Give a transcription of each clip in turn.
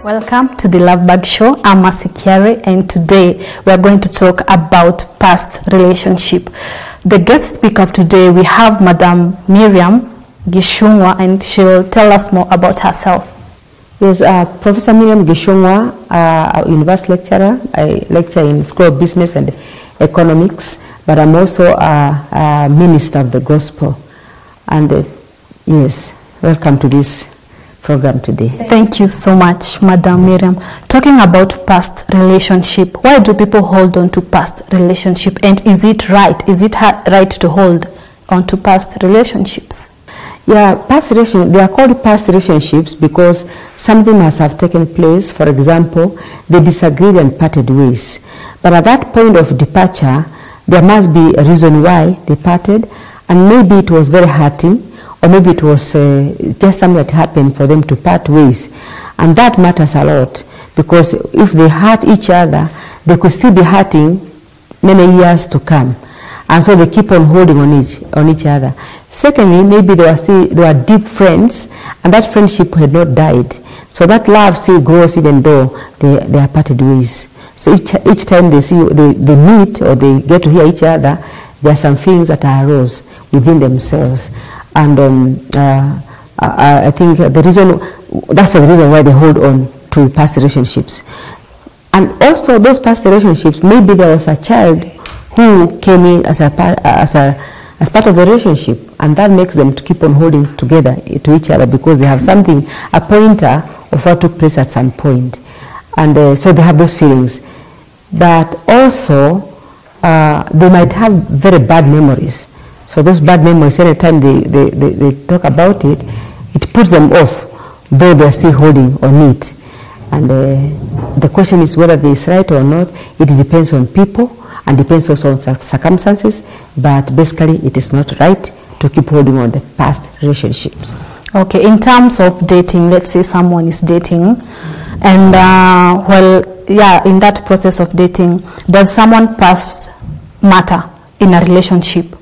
Welcome to the Love Bug Show. I'm Mercy Kiare, and today we're going to talk about past relationship. The guest speaker of today, we have Madam Miriam Gishungwa, and she'll tell us more about herself. Yes, Professor Miriam Gishungwa, a university lecturer. I lecture in School of Business and Economics, but I'm also a minister of the gospel. And yes, welcome to this program today. Thank you so much, Madam Miriam. Talking about past relationship, why do people hold on to past relationship, and is it right? Is it right to hold on to past relationships? Yeah, they are called past relationships because something must have taken place. For example, they disagreed and parted ways. But at that point of departure, there must be a reason why they parted, and maybe it was very hurting, or maybe it was just something that happened for them to part ways. And that matters a lot, because if they hurt each other, they could still be hurting many years to come. And so they keep on holding on each other. Secondly, maybe they were deep friends, and that friendship had not died. So that love still grows even though they are parted ways. So each time they meet or they get to hear each other, there are some feelings that arose within themselves. And I think that's the reason why they hold on to past relationships. And also those past relationships, maybe there was a child who came in as part of the relationship, and that makes them to keep on holding together to each other because they have something, a pointer of what took place at some point. And so they have those feelings. But also, they might have very bad memories. So those bad memories, anytime they talk about it, it puts them off, though they're still holding on it. And the question is whether this is right or not. It depends on people and depends also on circumstances, but basically it is not right to keep holding on the past relationships. Okay, in terms of dating, let's say someone is dating, and in that process of dating, does someone past matter in a relationship?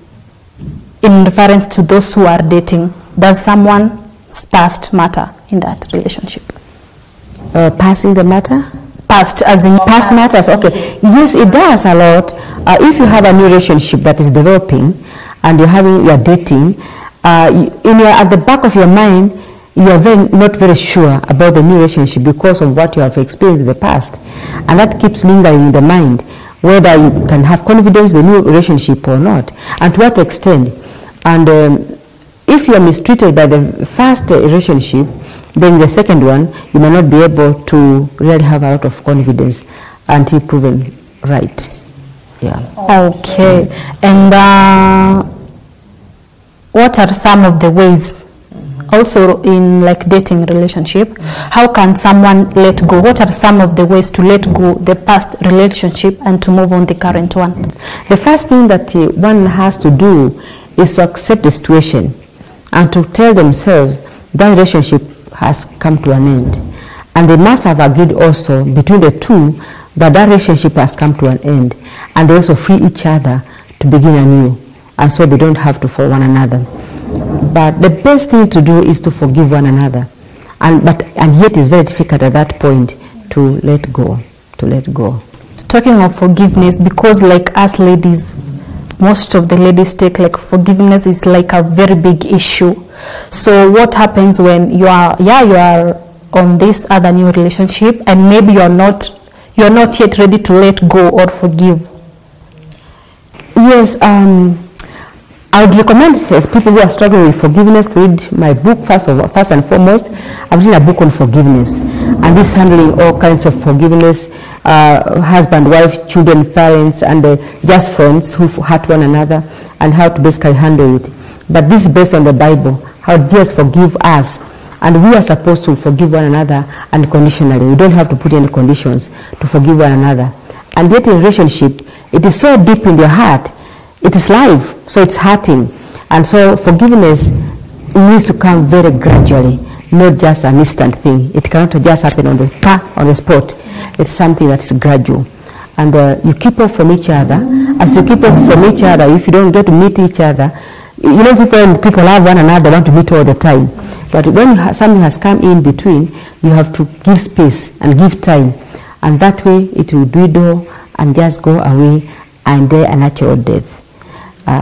In reference to those who are dating, does someone's past matter in that relationship? Passing the matter? Past, as in past matters. Okay. Yes, it does a lot. If you have a new relationship that is developing and you're dating, at the back of your mind, you are not very sure about the new relationship because of what you have experienced in the past, and that keeps lingering in the mind, whether you can have confidence in the new relationship or not, and to what extent. And if you are mistreated by the first relationship, then the second one, you may not be able to really have a lot of confidence until proven right. Yeah. Okay. And what are some of the ways, also in like dating relationship, how can someone let go? What are some of the ways to let go the past relationship and to move on the current one? The first thing that one has to do is to accept the situation and to tell themselves that relationship has come to an end. And they must have agreed also between the two that relationship has come to an end, and they also free each other to begin anew, and so they don't have to for one another. But the best thing to do is to forgive one another, and yet it's very difficult at that point to let go. Talking of forgiveness, because like us ladies, most of the ladies take like forgiveness is like a very big issue. So what happens when you are on this other new relationship and maybe you're not yet ready to let go or forgive? Yes, I would recommend people who are struggling with forgiveness to read my book first and foremost. I've written a book on forgiveness, and this is handling all kinds of forgiveness, husband, wife, children, parents, and just friends who hurt one another, and how to basically handle it. But this is based on the Bible, how Jesus forgive us, and we are supposed to forgive one another unconditionally. We don't have to put any conditions to forgive one another. And yet in relationship, it is so deep in their heart. It is life, so it's hurting. And so forgiveness needs to come very gradually, not just an instant thing. It cannot just happen on the spot. It's something that's gradual. And you keep off from each other. As you keep off from each other, if you don't get to meet each other, people love one another, want to meet all the time. But when something has come in between, you have to give space and give time, and that way it will dwindle and just go away and die a natural death.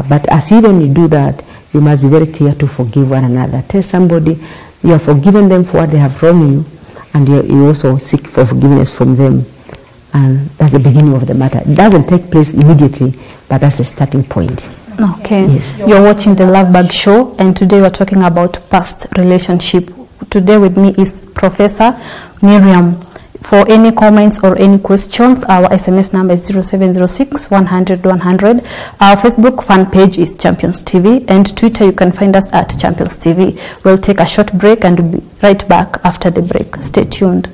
But as even you do that, you must be very clear to forgive one another. Tell somebody you have forgiven them for what they have wronged you, and you also seek for forgiveness from them. And that's the beginning of the matter. It doesn't take place immediately, but that's a starting point. Okay. Yes. You're watching the Love Bug Show, and today we're talking about past relationship. Today with me is Professor Miriam. For any comments or any questions, our SMS number is 0706 100 100. Our Facebook fan page is Champions TV, and Twitter you can find us at Champions TV. We'll take a short break and we'll be right back after the break. Stay tuned.